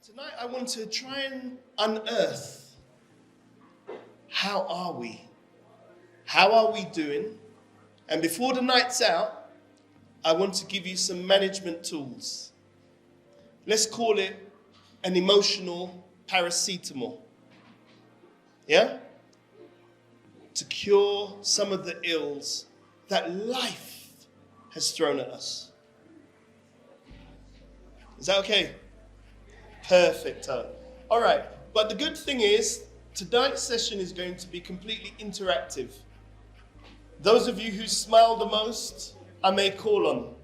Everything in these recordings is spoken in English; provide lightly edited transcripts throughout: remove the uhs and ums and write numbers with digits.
Tonight I want to try and unearth, how are we? How are we doing? And before the night's out, I want to give you some management tools. Let's call it an emotional paracetamol. Yeah? To cure some of the ills that life has thrown at us. Is that okay? Perfect. All right. But the good thing is, tonight's session is going to be completely interactive. Those of you who smile the most, I may call on.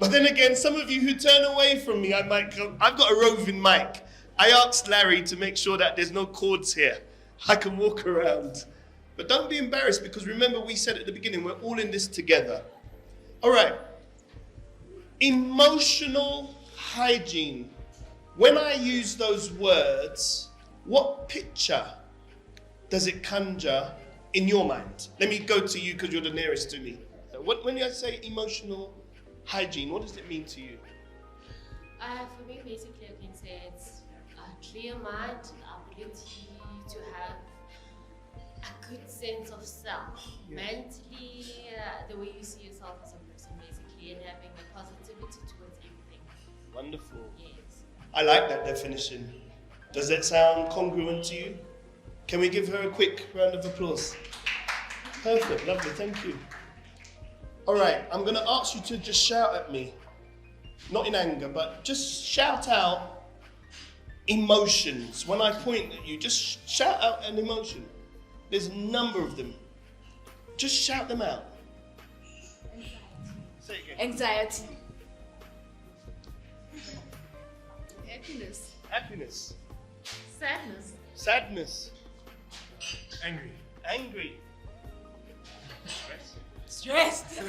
But then again, some of you who turn away from me, I might go, I've got a roving mic. I asked Larry to make sure that there's no cords here. I can walk around. But don't be embarrassed, because remember we said at the beginning, we're all in this together. All right. Emotional hygiene. When I use those words, what picture does it conjure in your mind? Let me go to you because you're the nearest to me. When I say emotional hygiene, what does it mean to you? For me, basically, I can say it's a clear mind, the ability to have a good sense of self, mentally, the way you see yourself as a person, basically, and having a positivity towards everything. Wonderful. Yes. I like that definition. Does that sound congruent to you? Can we give her a quick round of applause? Perfect, lovely, thank you. All right, I'm going to ask you to just shout at me. Not in anger, but just shout out emotions. When I point at you, just shout out an emotion. There's a number of them. Just shout them out. Anxiety. Say it again. Anxiety. Happiness. Happiness. Sadness. Sadness. Angry. Angry. Stressed.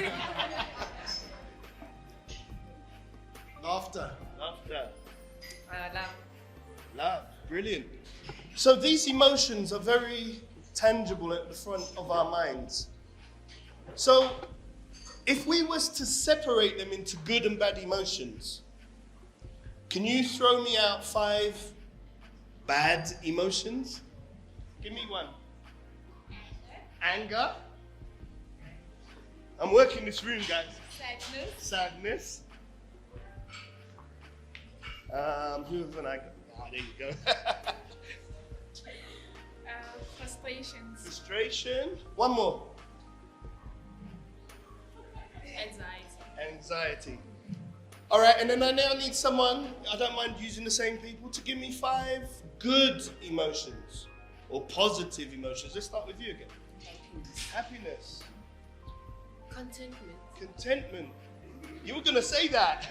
Laughter. Laughter. Love. Love. Brilliant. So these emotions are very tangible at the front of our minds. So if we was to separate them into good and bad emotions, can you throw me out 5 bad emotions? Give me one. Anger. I'm working this room, guys. Sadness. Sadness. Who's an anger? Ah, there you go. Frustrations. Frustration. One more. Anxiety. Anxiety. All right, and then I now need someone, I don't mind using the same people, to give me 5 good emotions or positive emotions. Let's start with you again. Happiness. Contentment. Contentment. You were going to say that.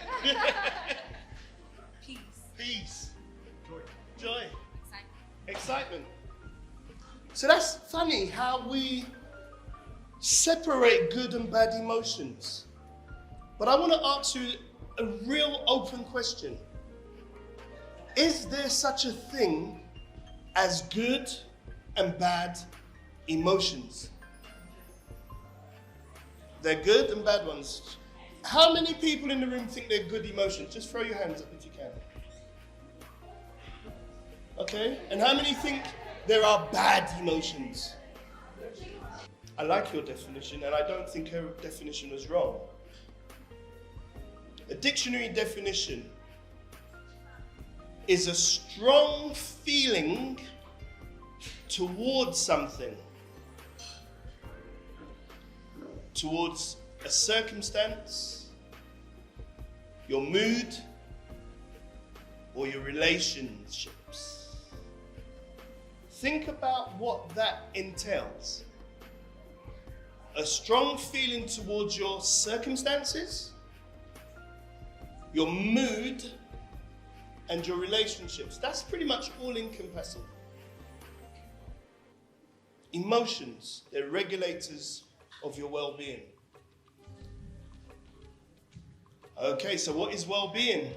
Peace. Peace. Joy. Joy. Excitement. Excitement. So that's funny how we separate good and bad emotions. But I want to ask you a real open question. Is there such a thing as good and bad emotions? They're good and bad ones. How many people in the room think they're good emotions? Just throw your hands up if you can. Okay, and how many think there are bad emotions? I like your definition, and I don't think her definition was wrong. A dictionary definition is a strong feeling towards something, towards a circumstance, your mood, or your relationships. Think about what that entails. A strong feeling towards your circumstances, your mood, and your relationships. That's pretty much all encompassing. Emotions, they're regulators of your well-being. Okay, so what is well-being?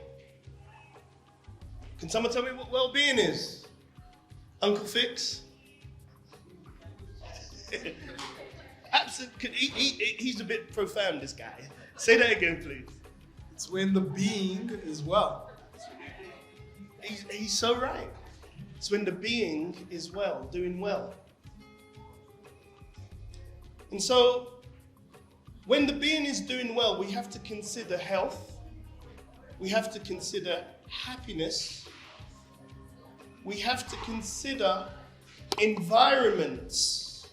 Can someone tell me what well-being is? Uncle Fix? Absolutely. He's a bit profound, this guy. Say that again, please. It's when the being is well. He's so right. It's when the being is well, doing well. And so, when the being is doing well, we have to consider health. We have to consider happiness. We have to consider environments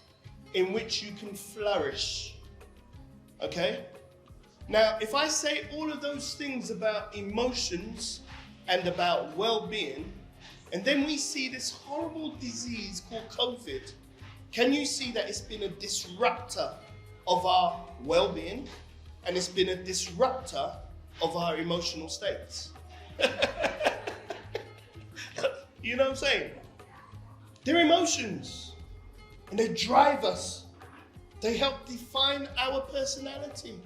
in which you can flourish. Okay? Now, if I say all of those things about emotions and about well-being, and then we see this horrible disease called COVID, can you see that it's been a disruptor of our well-being, and it's been a disruptor of our emotional states? You know what I'm saying? They're emotions, and they drive us. They help define our personality.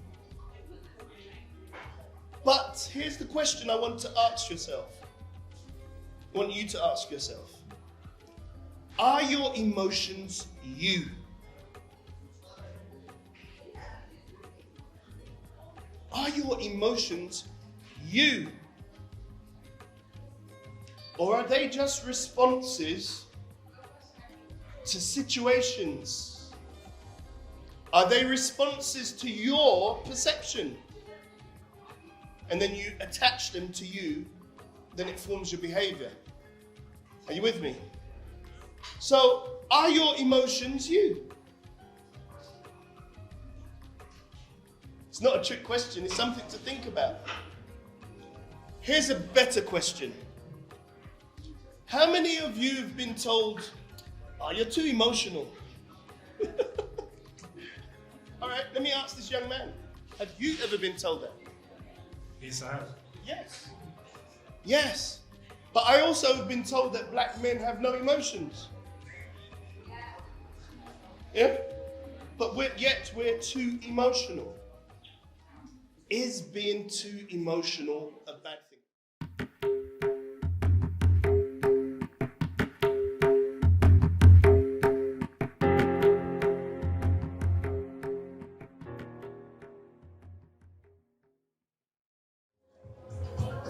But here's the question I want to ask yourself. I want you to ask yourself. Are your emotions you? Are your emotions you? Or are they just responses to situations? Are they responses to your perception? And then you attach them to you, then it forms your behavior. Are you with me? So, are your emotions you? It's not a trick question, it's something to think about. Here's a better question. How many of you have been told, oh, you're too emotional? All right, let me ask this young man. Have you ever been told that? Yes, I have. Yes. Yes. But I also have been told that black men have no emotions. Yeah? But yet we're too emotional. Is being too emotional a bad thing?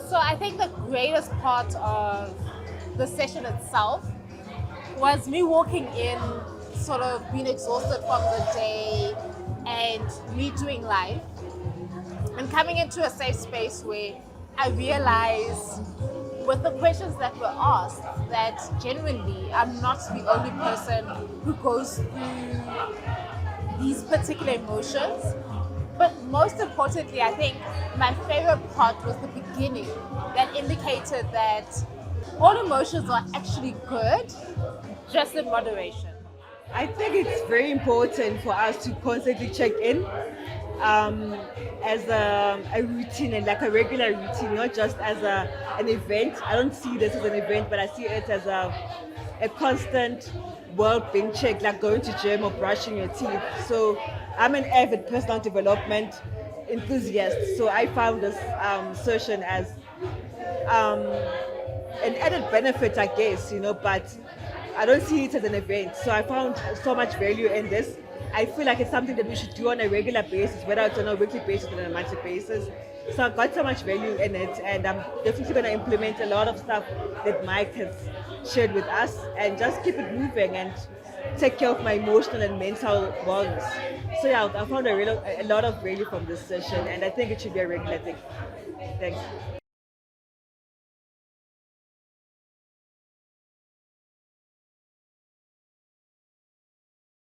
So I think the greatest part of the session itself was me walking in, sort of being exhausted from the day and me doing life, and coming into a safe space where I realized with the questions that were asked that genuinely I'm not the only person who goes through these particular emotions. But most importantly, I think my favorite part was the beginning that indicated that all emotions are actually good, just in moderation. I think it's very important for us to constantly check in as a routine and like a regular routine, not just as an event. I don't see this as an event, but I see it as a constant well-being check, like going to gym or brushing your teeth. So I'm an avid personal development enthusiast. So I found this session as an added benefit, I guess, but I don't see it as an event. So I found so much value in this. I feel like it's something that we should do on a regular basis, whether it's on a weekly basis or on a monthly basis. So I got so much value in it, and I'm definitely going to implement a lot of stuff that Mike has shared with us, and just keep it moving and take care of my emotional and mental wellness. So yeah, I found a lot of value from this session, and I think it should be a regular thing. Thanks.